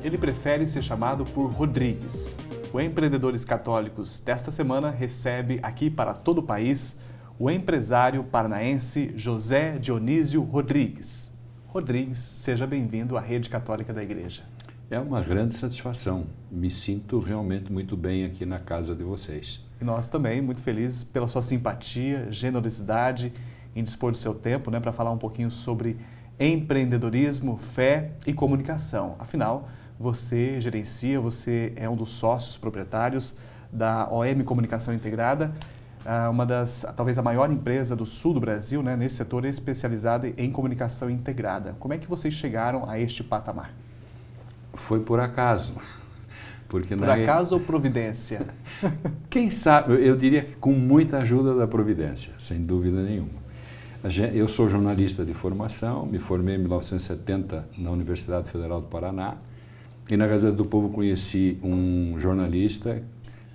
ele prefere ser chamado por Rodrigues. O Empreendedores Católicos desta semana recebe aqui para todo o país o empresário paranaense José Dionísio Rodrigues. Rodrigues, seja bem-vindo à Rede Católica da Igreja. É uma grande satisfação. Me sinto realmente muito bem aqui na casa de vocês. E nós também, muito felizes pela sua simpatia, generosidade em dispor do seu tempo, para falar um pouquinho sobre empreendedorismo, fé e comunicação. Afinal, você gerencia, você é um dos sócios proprietários da OM Comunicação Integrada, talvez a maior empresa do sul do Brasil, nesse setor especializado em comunicação integrada. Como é que vocês chegaram a este patamar? Foi por acaso. Porque por acaso ou providência? Quem sabe, eu diria que com muita ajuda da providência, sem dúvida nenhuma. Eu sou jornalista de formação, me formei em 1970 na Universidade Federal do Paraná e na Gazeta do Povo conheci um jornalista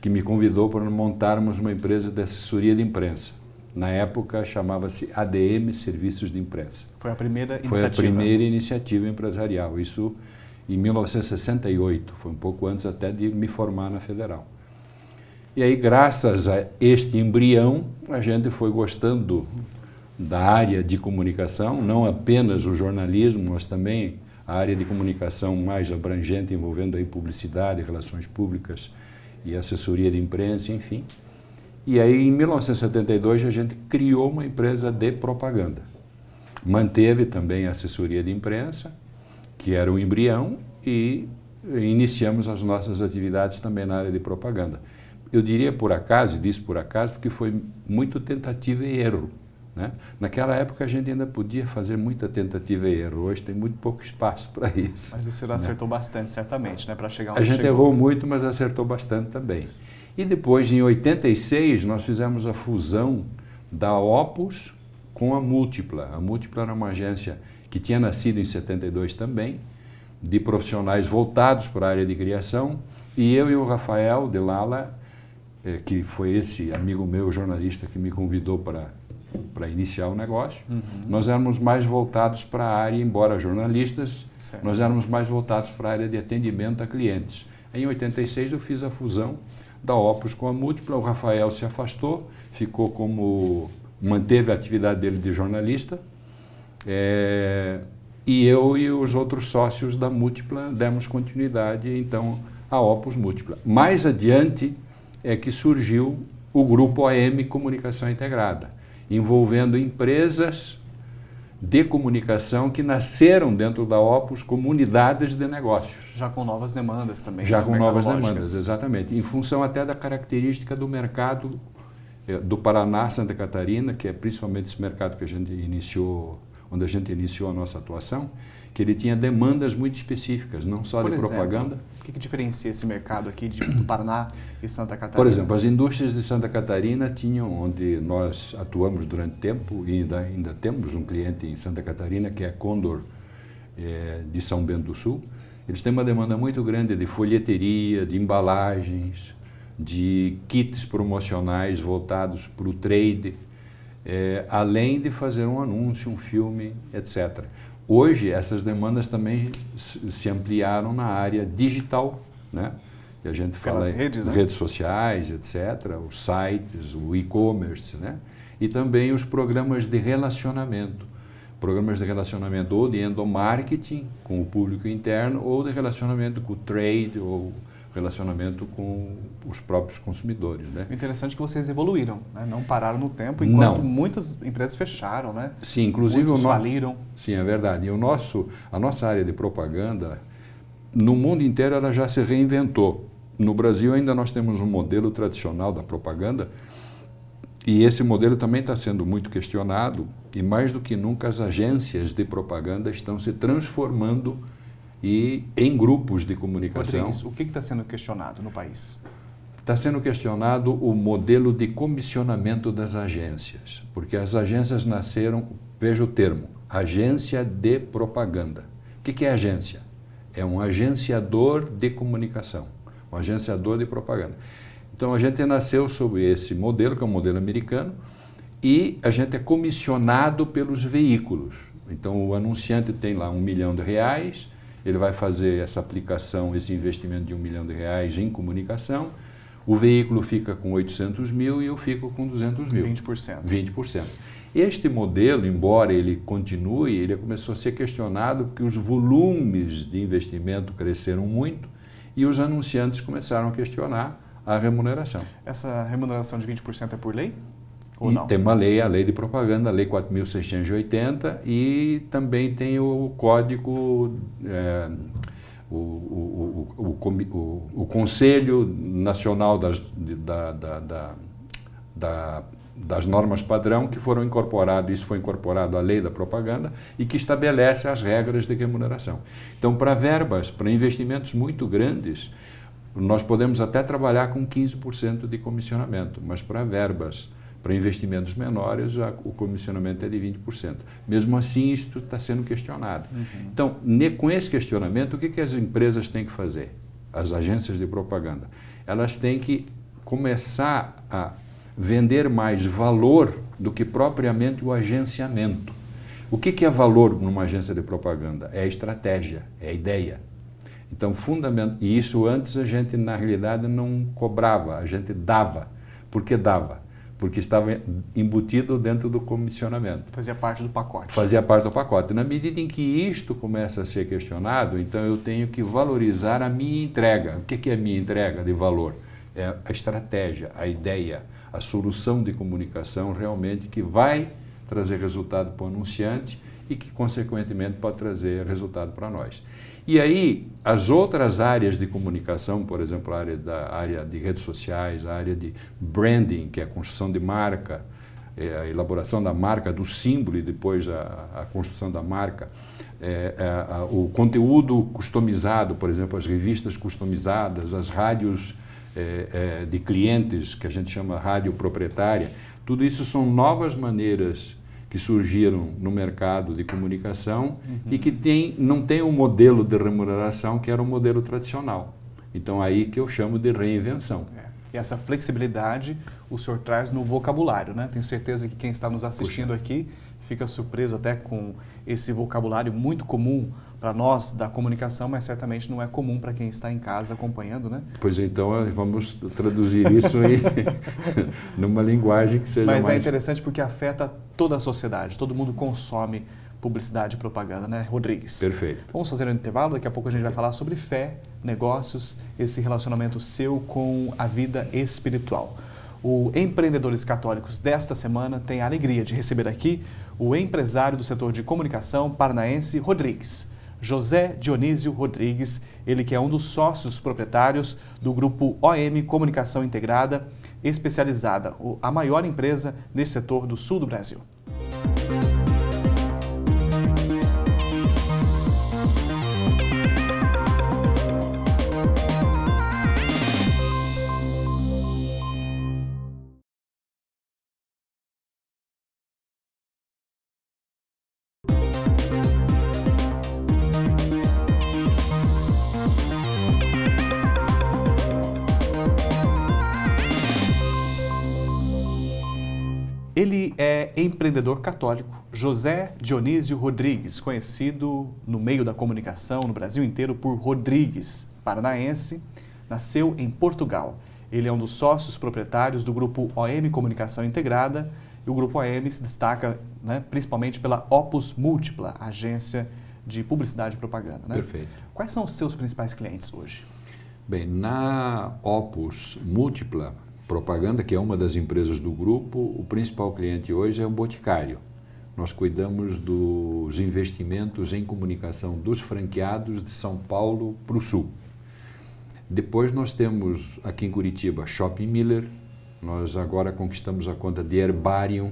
que me convidou para montarmos uma empresa de assessoria de imprensa. Na época chamava-se ADM Serviços de Imprensa. Foi a primeira iniciativa? Foi a primeira iniciativa empresarial, isso em 1968, foi um pouco antes até de me formar na Federal. E aí, graças a este embrião, a gente foi gostando da área de comunicação, não apenas o jornalismo, mas também a área de comunicação mais abrangente, envolvendo aí publicidade, relações públicas e assessoria de imprensa, enfim. E aí, em 1972, a gente criou uma empresa de propaganda. Manteve também a assessoria de imprensa, que era o embrião, e iniciamos as nossas atividades também na área de propaganda. Eu diria por acaso, e disse por acaso, porque foi muito tentativa e erro. Naquela época a gente ainda podia fazer muita tentativa e erro, hoje tem muito pouco espaço para isso. Mas o senhor acertou bastante, certamente, para chegar onde a gente chegou. Errou muito, mas acertou bastante também. E depois, em 86, nós fizemos a fusão da Opus com a Múltipla. A Múltipla era uma agência que tinha nascido em 72 também, de profissionais voltados para a área de criação, e eu e o Rafael de Lala, que foi esse amigo meu, jornalista, que me convidou para iniciar o negócio, nós éramos mais voltados para a área, embora jornalistas, certo, nós éramos mais voltados para a área de atendimento a clientes. Em 86 eu fiz a fusão da Opus com a Múltipla, o Rafael se afastou, manteve a atividade dele de jornalista, e eu e os outros sócios da Múltipla demos continuidade, então, à Opus Múltipla. Mais adiante é que surgiu o grupo OM Comunicação Integrada, envolvendo empresas de comunicação que nasceram dentro da Opus como unidades de negócios. Já com novas demandas também. Já com novas demandas, exatamente. Em função até da característica do mercado do Paraná, Santa Catarina, que é principalmente esse mercado que onde a gente iniciou a nossa atuação, que ele tinha demandas muito específicas, não só de propaganda. O que diferencia esse mercado aqui do Paraná e Santa Catarina? Por exemplo, as indústrias de Santa Catarina tinham, onde nós atuamos durante tempo, e ainda temos um cliente em Santa Catarina, que é a Condor, de São Bento do Sul. Eles têm uma demanda muito grande de folheteria, de embalagens, de kits promocionais voltados para o trade, além de fazer um anúncio, um filme, etc. Hoje, essas demandas também se ampliaram na área digital, que a gente fala em redes sociais, etc., os sites, o e-commerce, e também os programas de relacionamento. Programas de relacionamento ou de endomarketing com o público interno ou de relacionamento com o trade ou relacionamento com os próprios consumidores. O interessante é que vocês evoluíram, não pararam no tempo, enquanto muitas empresas fecharam, Sim, inclusive muitos faliram. Sim, é verdade. E a nossa área de propaganda, no mundo inteiro, ela já se reinventou. No Brasil ainda nós temos um modelo tradicional da propaganda e esse modelo também está sendo muito questionado e mais do que nunca as agências de propaganda estão se transformando em grupos de comunicação. Rodrigues, o que está sendo questionado no país? Está sendo questionado o modelo de comissionamento das agências, porque as agências nasceram, veja o termo, agência de propaganda. O que é agência? É um agenciador de comunicação, um agenciador de propaganda. Então a gente nasceu sob esse modelo, que é um modelo americano, e a gente é comissionado pelos veículos. Então o anunciante tem lá R$1 milhão ele vai fazer essa aplicação, esse investimento de R$1 milhão em comunicação, o veículo fica com 800 mil e eu fico com 200 mil. 20%. 20%. Este modelo, embora ele continue, ele começou a ser questionado porque os volumes de investimento cresceram muito e os anunciantes começaram a questionar a remuneração. Essa remuneração de 20% é por lei? Ou E não? tem uma lei, a lei de propaganda, a lei 4.680, e também tem o código, o Conselho Nacional das Normas Padrão, que foram incorporados, isso foi incorporado à lei da propaganda, e que estabelece as regras de remuneração. Então, para verbas, para investimentos muito grandes, nós podemos até trabalhar com 15% de comissionamento, mas para verbas, para investimentos menores, o comissionamento é de 20%. Mesmo assim, isto está sendo questionado. Então, com esse questionamento, o que as empresas têm que fazer? As agências de propaganda. Elas têm que começar a vender mais valor do que propriamente o agenciamento. O que é valor numa agência de propaganda? É a estratégia, é a ideia. Então, e isso antes a gente, na realidade, não cobrava, a gente dava. Por que dava? Porque estava embutido dentro do comissionamento. Fazia parte do pacote. Fazia parte do pacote. Na medida em que isto começa a ser questionado, então eu tenho que valorizar a minha entrega. O que é a minha entrega de valor? É a estratégia, a ideia, a solução de comunicação realmente que vai trazer resultado para o anunciante e que, consequentemente, pode trazer resultado para nós. E aí, as outras áreas de comunicação, por exemplo, a área de redes sociais, a área de branding, que é a construção de marca, a elaboração da marca, do símbolo e depois a construção da marca, o conteúdo customizado, por exemplo, as revistas customizadas, as rádios de clientes, que a gente chama rádio proprietária, tudo isso são novas maneiras que surgiram no mercado de comunicação e que não tem um modelo de remuneração que era um modelo tradicional. Então, aí que eu chamo de reinvenção. E essa flexibilidade o senhor traz no vocabulário, né? Tenho certeza que quem está nos assistindo aqui fica surpreso até com esse vocabulário muito comum para nós da comunicação, mas certamente não é comum para quem está em casa acompanhando, né? Pois então, vamos traduzir isso numa linguagem que seja mais... Mas é interessante porque afeta toda a sociedade, todo mundo consome publicidade e propaganda, né, Rodrigues? Perfeito. Vamos fazer um intervalo, daqui a pouco a gente vai falar sobre fé, negócios, esse relacionamento seu com a vida espiritual. O Empreendedores Católicos desta semana tem a alegria de receber aqui o empresário do setor de comunicação paranaense, Rodrigues. José Dionísio Rodrigues, ele que é um dos sócios proprietários do grupo OM Comunicação Integrada, especializada, a maior empresa nesse setor do sul do Brasil. Ele é empreendedor católico, José Dionísio Rodrigues, conhecido no meio da comunicação no Brasil inteiro por Rodrigues, paranaense, nasceu em Portugal. Ele é um dos sócios proprietários do grupo OM Comunicação Integrada e o grupo OM se destaca, né, principalmente pela Opus Múltipla, agência de publicidade e propaganda. Né? Perfeito. Quais são os seus principais clientes hoje? Bem, na Opus Múltipla Propaganda, que é uma das empresas do grupo, o principal cliente hoje é o Boticário. Nós cuidamos dos investimentos em comunicação dos franqueados de São Paulo para o Sul. Depois nós temos aqui em Curitiba Shopping Miller, nós agora conquistamos a conta de Herbarium,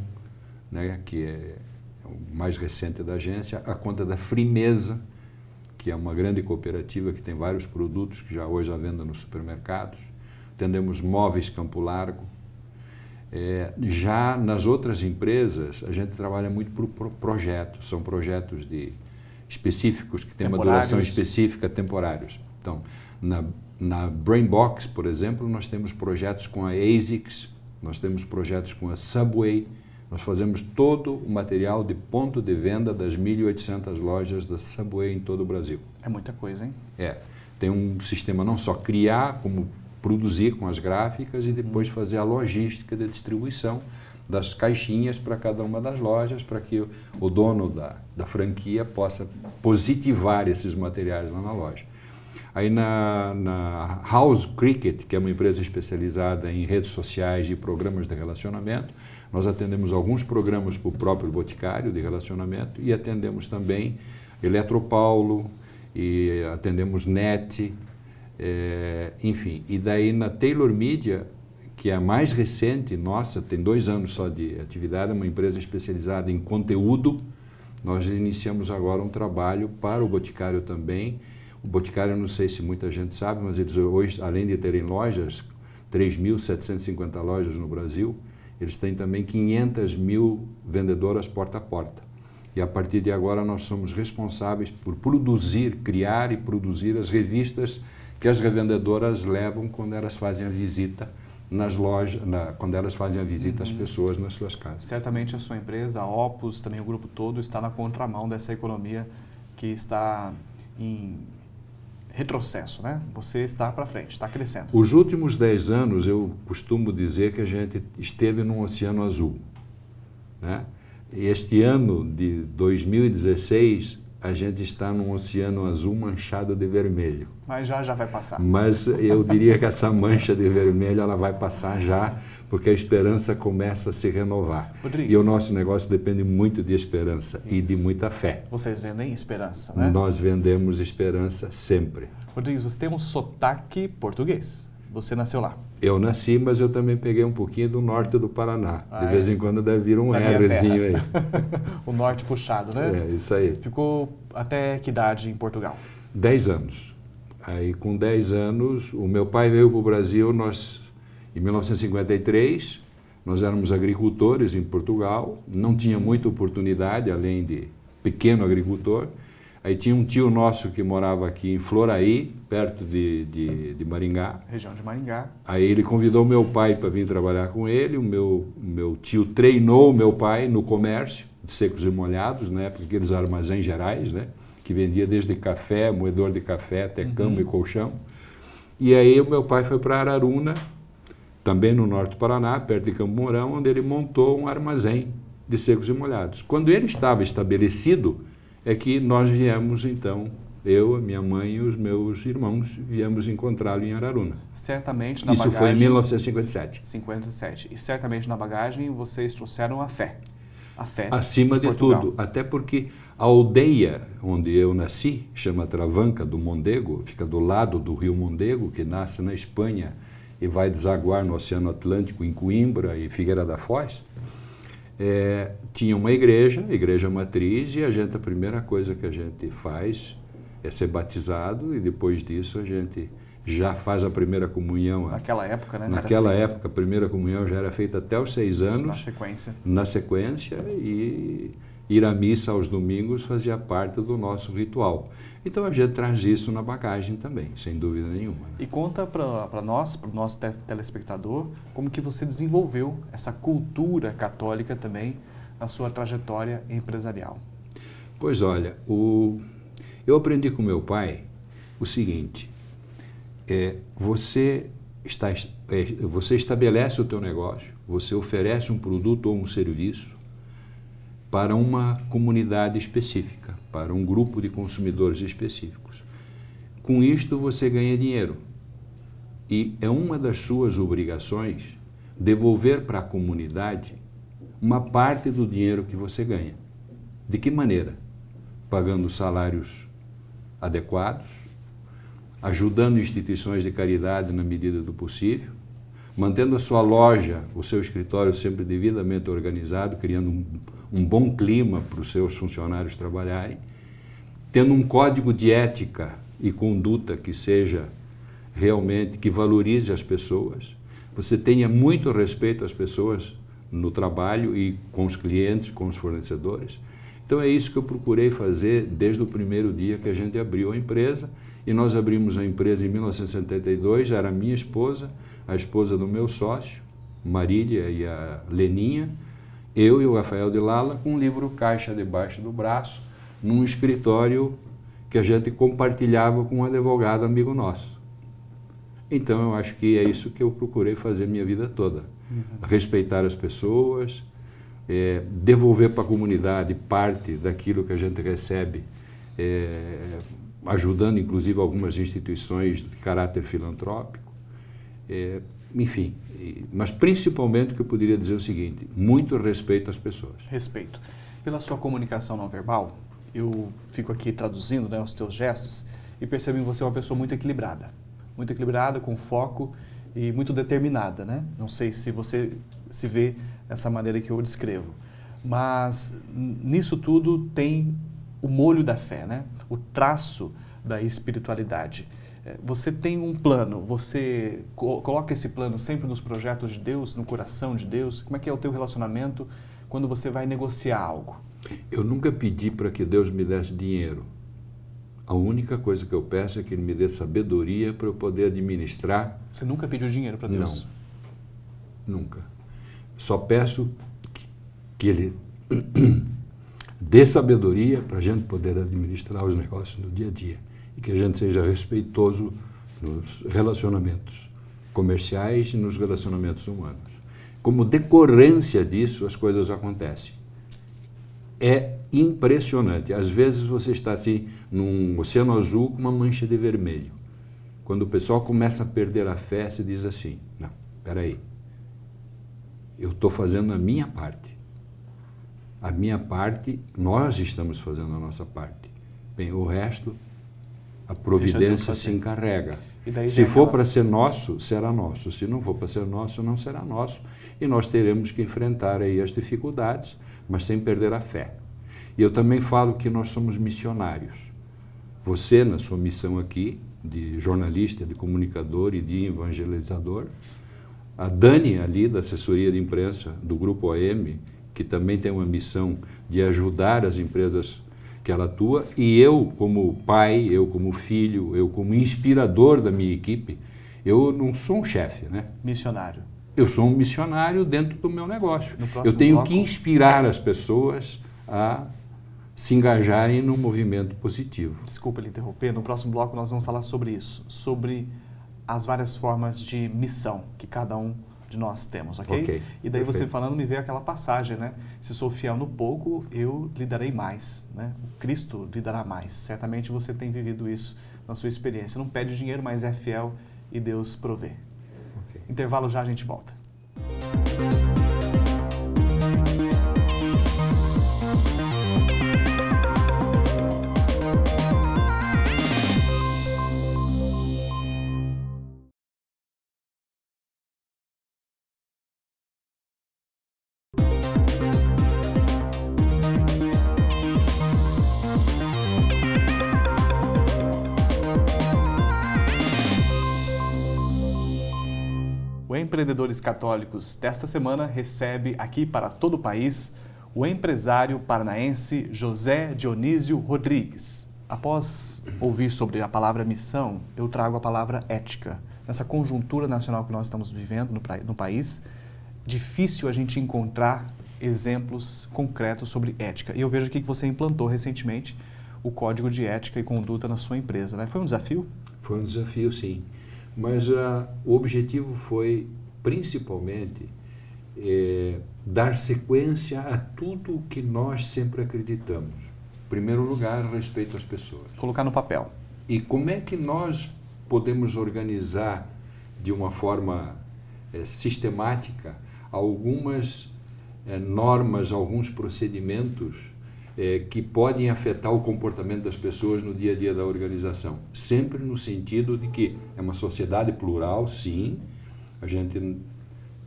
né, que é o mais recente da agência, a conta da Frimeza, que é uma grande cooperativa que tem vários produtos que já hoje à venda nos supermercados. Atendemos Móveis Campo Largo. Já nas outras empresas, a gente trabalha muito por projetos, são projetos específicos que têm uma duração específica, temporários. Então, na Brainbox, por exemplo, nós temos projetos com a ASICS, nós temos projetos com a Subway, Nós fazemos todo o material de ponto de venda das 1.800 lojas da Subway em todo o Brasil. É muita coisa, hein? Tem um sistema não só criar, como produzir com as gráficas e depois fazer a logística de distribuição das caixinhas para cada uma das lojas, para que o dono da franquia possa positivar esses materiais lá na loja. Aí na House Cricket, que é uma empresa especializada em redes sociais e programas de relacionamento, nós atendemos alguns programas para o próprio Boticário de relacionamento e atendemos também Eletropaulo e atendemos NET, enfim. E daí na Taylor Media, que é a mais recente, nossa, tem 2 anos só de atividade, é uma empresa especializada em conteúdo. Nós iniciamos agora um trabalho para o Boticário também. O Boticário, não sei se muita gente sabe, mas eles hoje, além de terem lojas, 3.750 lojas no Brasil, eles têm também 500.000 vendedoras porta a porta. E a partir de agora nós somos responsáveis por produzir, criar e produzir as revistas que as revendedoras levam quando elas fazem a visita nas lojas, quando elas fazem a visita às pessoas nas suas casas. Certamente a sua empresa, a Opus, também o grupo todo, está na contramão dessa economia que está em retrocesso, né? Você está para frente, está crescendo. Os últimos 10 anos, eu costumo dizer que a gente esteve num oceano azul, né? Este ano de 2016, a gente está num oceano azul manchado de vermelho. Mas já vai passar. Mas eu diria que essa mancha de vermelho ela vai passar já, porque a esperança começa a se renovar. Rodrigues, e o nosso negócio depende muito de esperança e de muita fé. Vocês vendem esperança, né? Nós vendemos esperança sempre. Rodrigues, você tem um sotaque português. Você nasceu lá. Eu nasci, mas eu também peguei um pouquinho do norte do Paraná. De vez em quando deve vir um Rzinho aí. O norte puxado, né? É, isso aí. Ficou até que idade em Portugal? 10 anos. Aí, com 10 anos, o meu pai veio para o Brasil, em 1953, nós éramos agricultores em Portugal, não tinha muita oportunidade, além de pequeno agricultor. Aí tinha um tio nosso que morava aqui em Floraí, perto de Maringá. Região de Maringá. Aí ele convidou meu pai para vir trabalhar com ele. O meu tio treinou o meu pai no comércio de secos e molhados, na época aqueles armazéns gerais, né? Que vendia desde café, moedor de café, até cama e colchão. E aí o meu pai foi para Araruna, também no norte do Paraná, perto de Campo Mourão, onde ele montou um armazém de secos e molhados. Quando ele estava estabelecido, é que nós viemos, então, eu, a minha mãe e os meus irmãos, viemos encontrá-lo em Araruna. Certamente na Isso bagagem... foi em 1957. 57. E certamente na bagagem vocês trouxeram a fé. A fé Acima de tudo, até porque a aldeia onde eu nasci, chama Travanca do Mondego, fica do lado do rio Mondego, que nasce na Espanha e vai desaguar no Oceano Atlântico, em Coimbra e Figueira da Foz. Tinha uma igreja, a igreja matriz, e a primeira coisa que a gente faz é ser batizado, e depois disso a gente já faz a primeira comunhão. Naquela época, né? Naquela época, a primeira comunhão já era feita até os 6 anos. Na sequência. Na sequência, e ir à missa aos domingos fazia parte do nosso ritual. Então a gente traz isso na bagagem também, sem dúvida nenhuma. E conta para nós, para o nosso telespectador, como que você desenvolveu essa cultura católica também na sua trajetória empresarial. Pois olha, eu aprendi com meu pai o seguinte: você estabelece o teu negócio, você oferece um produto ou um serviço para uma comunidade específica, para um grupo de consumidores específicos. Com isto você ganha dinheiro. E é uma das suas obrigações devolver para a comunidade uma parte do dinheiro que você ganha. De que maneira? Pagando salários adequados, ajudando instituições de caridade na medida do possível, mantendo a sua loja, o seu escritório sempre devidamente organizado, criando um bom clima para os seus funcionários trabalharem, tendo um código de ética e conduta que seja realmente, que valorize as pessoas, você tenha muito respeito às pessoas no trabalho e com os clientes, com os fornecedores. Então é isso que eu procurei fazer desde o primeiro dia que a gente abriu a empresa, e nós abrimos a empresa em 1972, era a minha esposa, a esposa do meu sócio, Marília, e a Leninha, eu e o Rafael de Lala com um livro caixa debaixo do braço, num escritório que a gente compartilhava com um advogado amigo nosso. Então eu acho que é isso que eu procurei fazer minha vida toda. Respeitar as pessoas, devolver para a comunidade parte daquilo que a gente recebe, ajudando inclusive algumas instituições de caráter filantrópico, enfim, mas principalmente o que eu poderia dizer é o seguinte: muito respeito às pessoas. Respeito. Pela sua comunicação não verbal, eu fico aqui traduzindo, né, os teus gestos e percebo em você uma pessoa muito equilibrada, com foco e muito determinada, né? Não sei se você se vê dessa maneira que eu descrevo, mas nisso tudo tem o molho da fé, né? O traço da espiritualidade. Você tem um plano, você coloca esse plano sempre nos projetos de Deus, no coração de Deus? Como é que é o teu relacionamento quando você vai negociar algo? Eu nunca pedi para que Deus me desse dinheiro. A única coisa que eu peço é que Ele me dê sabedoria para eu poder administrar. Você nunca pediu dinheiro para Deus? Não, nunca. Só peço que Ele dê sabedoria para a gente poder administrar os negócios no dia a dia e que a gente seja respeitoso nos relacionamentos comerciais e nos relacionamentos humanos. Como decorrência disso, as coisas acontecem. É impressionante. Às vezes você está assim num oceano azul com uma mancha de vermelho. Quando o pessoal começa a perder a fé, se diz assim: não, espera aí, eu estou fazendo a minha parte. A minha parte, nós estamos fazendo a nossa parte. Bem, o resto, a providência se encarrega. Se for para ser nosso, será nosso. Se não for para ser nosso, não será nosso. E nós teremos que enfrentar aí as dificuldades, mas sem perder a fé. E eu também falo que nós somos missionários. Você, na sua missão aqui, de jornalista, de comunicador e de evangelizador, a Dani, ali, da assessoria de imprensa do Grupo OM, que também tem uma missão de ajudar as empresas que ela atua, e eu como pai, eu como filho, eu como inspirador da minha equipe, eu não sou um chefe, né? Missionário. Eu sou um missionário dentro do meu negócio. Eu tenho que inspirar as pessoas a se engajarem no movimento positivo. Desculpa lhe interromper, no próximo bloco nós vamos falar sobre isso, sobre as várias formas de missão que cada um de nós temos, ok? E daí você falando, me veio aquela passagem, né? Se sou fiel no pouco, eu lhe darei mais, né? O Cristo lhe dará mais. Certamente você tem vivido isso na sua experiência. Não pede dinheiro, mas é fiel e Deus provê. Intervalo já, a gente volta. O Empreendedores Católicos desta semana recebe aqui para todo o país o empresário paranaense José Dionísio Rodrigues. Após ouvir sobre a palavra missão, eu trago a palavra ética. Nessa conjuntura nacional que nós estamos vivendo no país, difícil a gente encontrar exemplos concretos sobre ética. E eu vejo aqui que você implantou recentemente o Código de Ética e Conduta na sua empresa, né? Foi um desafio? Foi um desafio, sim. Mas o objetivo foi, principalmente, dar sequência a tudo o que nós sempre acreditamos. Em primeiro lugar, respeito às pessoas. Colocar no papel. E como é que nós podemos organizar de uma forma sistemática algumas normas, alguns procedimentos que podem afetar o comportamento das pessoas no dia a dia da organização. Sempre no sentido de que é uma sociedade plural, sim, a gente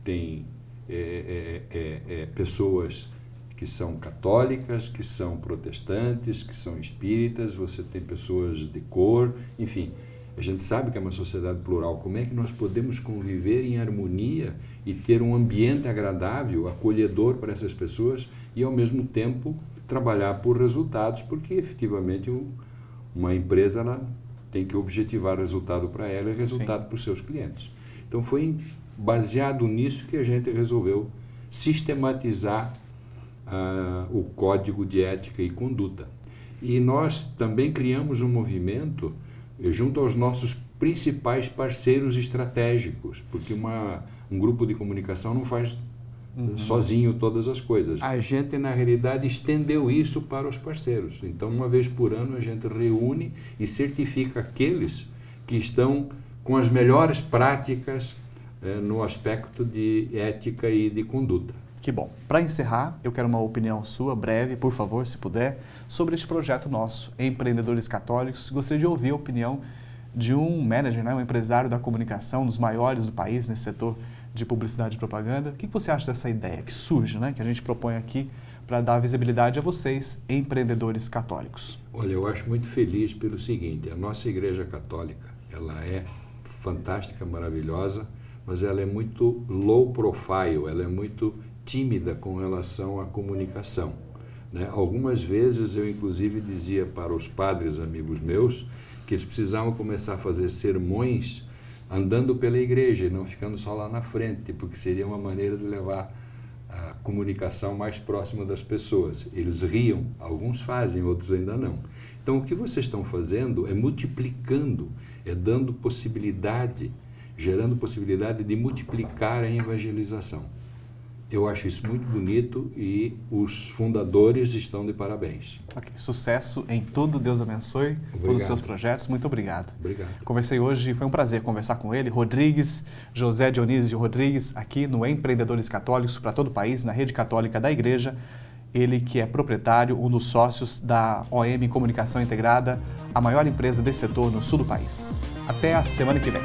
tem pessoas que são católicas, que são protestantes, que são espíritas, você tem pessoas de cor, enfim, a gente sabe que é uma sociedade plural. Como é que nós podemos conviver em harmonia e ter um ambiente agradável, acolhedor para essas pessoas e, ao mesmo tempo, trabalhar por resultados, porque efetivamente uma empresa ela tem que objetivar resultado para ela e resultado para os seus clientes. Então foi baseado nisso que a gente resolveu sistematizar o Código de Ética e Conduta. E nós também criamos um movimento junto aos nossos principais parceiros estratégicos, porque um grupo de comunicação não faz sozinho todas as coisas. A gente, na realidade, estendeu isso para os parceiros. Então, uma vez por ano, a gente reúne e certifica aqueles que estão com as melhores práticas no aspecto de ética e de conduta. Que bom. Para encerrar, eu quero uma opinião sua, breve, por favor, se puder, sobre este projeto nosso, Empreendedores Católicos. Gostaria de ouvir a opinião de um manager, um empresário da comunicação, um dos maiores do país nesse setor de publicidade e propaganda. O que você acha dessa ideia que surge, que a gente propõe aqui para dar visibilidade a vocês, empreendedores católicos? Olha, eu acho muito feliz pelo seguinte: a nossa Igreja Católica, ela é fantástica, maravilhosa, mas ela é muito low profile, ela é muito tímida com relação à comunicação, Algumas vezes eu, inclusive, dizia para os padres amigos meus que eles precisavam começar a fazer sermões andando pela igreja e não ficando só lá na frente, porque seria uma maneira de levar a comunicação mais próxima das pessoas. Eles riam, alguns fazem, outros ainda não. Então, o que vocês estão fazendo é multiplicando, é dando possibilidade, gerando possibilidade de multiplicar a evangelização. Eu acho isso muito bonito e os fundadores estão de parabéns. Okay. Sucesso em tudo, Deus abençoe. Obrigado. Todos os seus projetos. Muito obrigado. Obrigado. Conversei hoje, foi um prazer conversar com ele, Rodrigues, José Dionísio Rodrigues, aqui no Empreendedores Católicos para todo o país, na Rede Católica da Igreja. Ele que é proprietário, um dos sócios da OM Comunicação Integrada, a maior empresa desse setor no sul do país. Até a semana que vem.